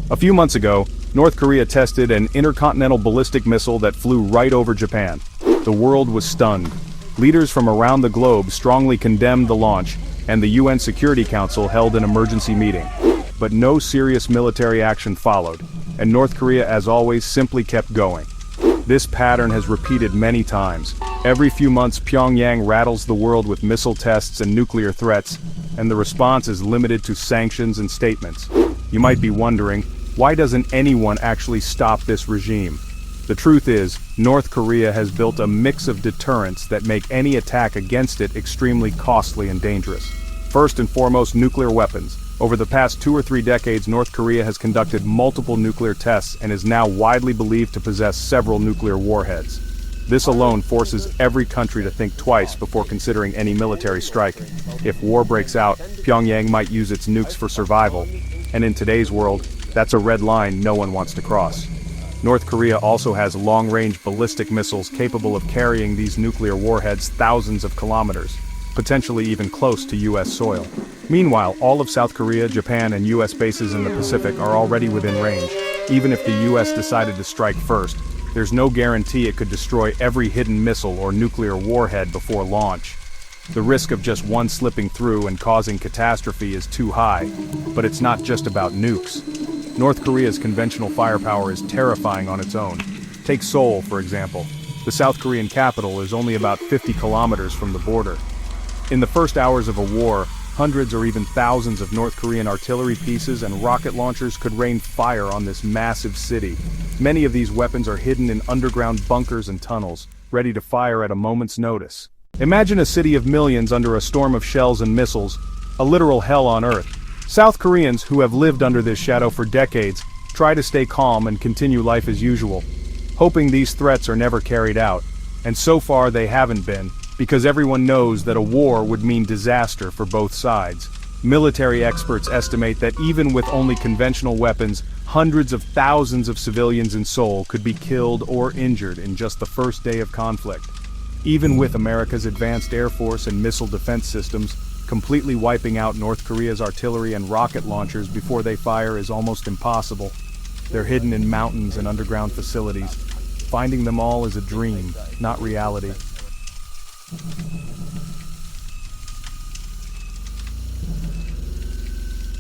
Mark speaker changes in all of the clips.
Speaker 1: A few months ago, North Korea tested an intercontinental ballistic missile that flew right over Japan. The world was stunned. Leaders from around the globe strongly condemned the launch, and the UN Security Council held an emergency meeting. But no serious military action followed, and North Korea, as always, simply kept going. This pattern has repeated many times. Every few months, Pyongyang rattles the world with missile tests and nuclear threats, and the response is limited to sanctions and statements. You might be wondering, why doesn't anyone actually stop this regime? The truth is, North Korea has built a mix of deterrents that make any attack against it extremely costly and dangerous. First and foremost, nuclear weapons. Over the past 2 or 3 decades, North Korea has conducted multiple nuclear tests and is now widely believed to possess several nuclear warheads. This alone forces every country to think twice before considering any military strike. If war breaks out, Pyongyang might use its nukes for survival, and in today's world, that's a red line no one wants to cross. North Korea also has long-range ballistic missiles capable of carrying these nuclear warheads thousands of kilometers, potentially even close to US soil. Meanwhile, all of South Korea, Japan, and US bases in the Pacific are already within range. Even if the US decided to strike first, there's no guarantee it could destroy every hidden missile or nuclear warhead before launch. The risk of just one slipping through and causing catastrophe is too high. But it's not just about nukes. North Korea's conventional firepower is terrifying on its own. Take Seoul, for example. The South Korean capital is only about 50 kilometers from the border. In the first hours of a war, hundreds or even thousands of North Korean artillery pieces and rocket launchers could rain fire on this massive city. Many of these weapons are hidden in underground bunkers and tunnels, ready to fire at a moment's notice. Imagine a city of millions under a storm of shells and missiles, a literal hell on earth. South Koreans, who have lived under this shadow for decades, try to stay calm and continue life as usual, hoping these threats are never carried out. And so far they haven't been, because everyone knows that a war would mean disaster for both sides. Military experts estimate that even with only conventional weapons, hundreds of thousands of civilians in Seoul could be killed or injured in just the first day of conflict. Even with America's advanced air force and missile defense systems, completely wiping out North Korea's artillery and rocket launchers before they fire is almost impossible. They're hidden in mountains and underground facilities. Finding them all is a dream, not reality.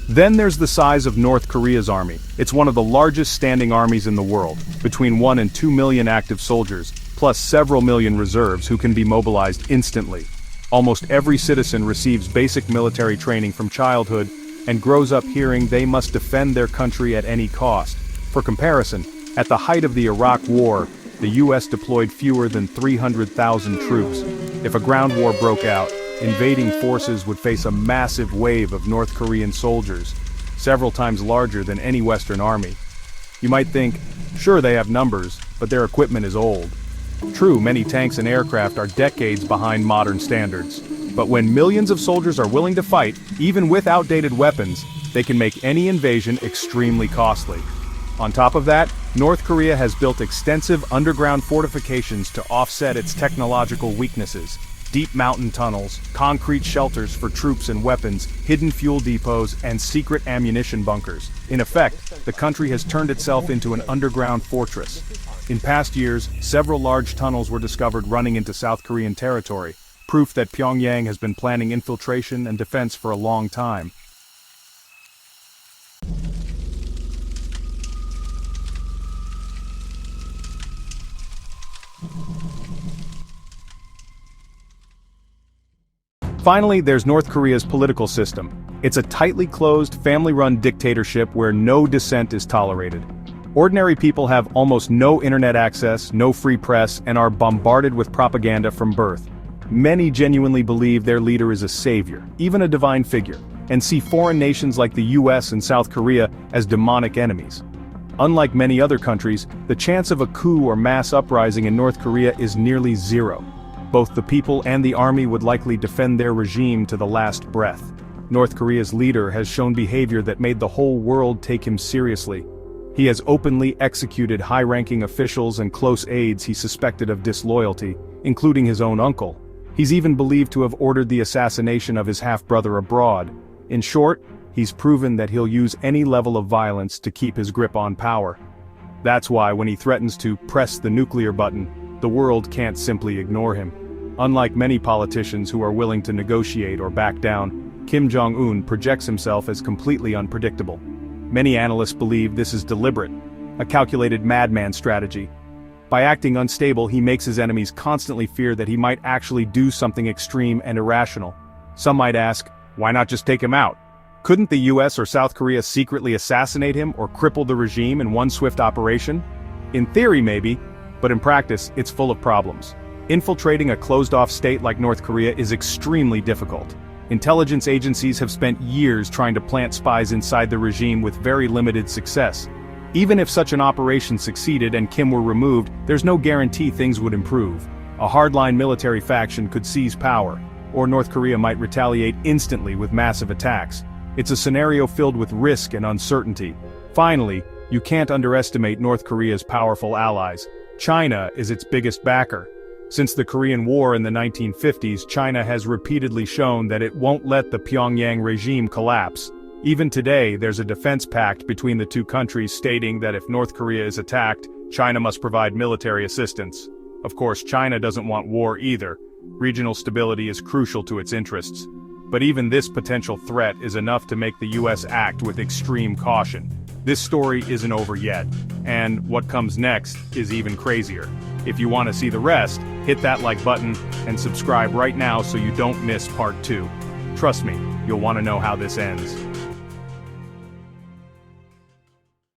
Speaker 1: Then there's the size of North Korea's army. It's one of the largest standing armies in the world, between 1 and 2 million active soldiers, plus several million reserves who can be mobilized instantly. Almost every citizen receives basic military training from childhood and grows up hearing they must defend their country at any cost. For comparison, at the height of the Iraq War, the US deployed fewer than 300,000 troops. If a ground war broke out, invading forces would face a massive wave of North Korean soldiers, several times larger than any Western army. You might think, sure, they have numbers, but their equipment is old. True, many tanks and aircraft are decades behind modern standards. But when millions of soldiers are willing to fight, even with outdated weapons, they can make any invasion extremely costly. On top of that, North Korea has built extensive underground fortifications to offset its technological weaknesses. Deep mountain tunnels, concrete shelters for troops and weapons, hidden fuel depots, and secret ammunition bunkers. In effect, the country has turned itself into an underground fortress. In past years, several large tunnels were discovered running into South Korean territory, proof that Pyongyang has been planning infiltration and defense for a long time. Finally, there's North Korea's political system. It's a tightly closed, family-run dictatorship where no dissent is tolerated. Ordinary people have almost no internet access, no free press, and are bombarded with propaganda from birth. Many genuinely believe their leader is a savior, even a divine figure, and see foreign nations like the US and South Korea as demonic enemies. Unlike many other countries, the chance of a coup or mass uprising in North Korea is nearly zero. Both the people and the army would likely defend their regime to the last breath. North Korea's leader has shown behavior that made the whole world take him seriously. He has openly executed high-ranking officials and close aides he suspected of disloyalty, including his own uncle. He's even believed to have ordered the assassination of his half-brother abroad. In short, He's proven that he'll use any level of violence to keep his grip on power. That's why when he threatens to press the nuclear button, the world can't simply ignore him. Unlike many politicians who are willing to negotiate or back down, Kim Jong Un projects himself as completely unpredictable. Many analysts believe this is deliberate, a calculated madman strategy. By acting unstable, he makes his enemies constantly fear that he might actually do something extreme and irrational. Some might ask, why not just take him out? Couldn't the US or South Korea secretly assassinate him or cripple the regime in one swift operation? In theory maybe, but in practice it's full of problems. Infiltrating a closed-off state like North Korea is extremely difficult. Intelligence agencies have spent years trying to plant spies inside the regime with very limited success. Even if such an operation succeeded and Kim were removed, there's no guarantee things would improve. A hardline military faction could seize power, or North Korea might retaliate instantly with massive attacks. It's a scenario filled with risk and uncertainty. Finally, you can't underestimate North Korea's powerful allies. China is its biggest backer. Since the Korean War in the 1950s, China has repeatedly shown that it won't let the Pyongyang regime collapse. Even today, there's a defense pact between the two countries stating that if North Korea is attacked, China must provide military assistance. Of course, China doesn't want war either. Regional stability is crucial to its interests. But even this potential threat is enough to make the US act with extreme caution. This story isn't over yet, and what comes next is even crazier. If you want to see the rest, hit that like button and subscribe right now so you don't miss part 2. Trust me, you'll want to know how this ends.